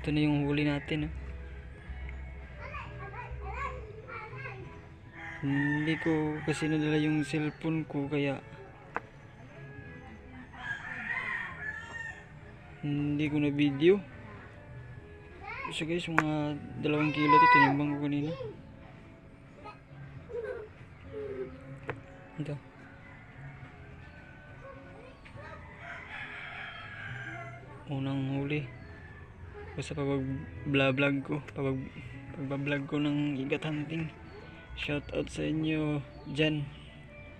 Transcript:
Ito na yung huli natin. Hindi ko kasi nadala yung cellphone ko kaya hindi ko na video. So guys, mga 2 kilo to tinimbang ko kanina. Ito. Unang huli. Basta pag-vlog ko, pag-vlog ko ng igat hunting. Shout out sa inyo dyan.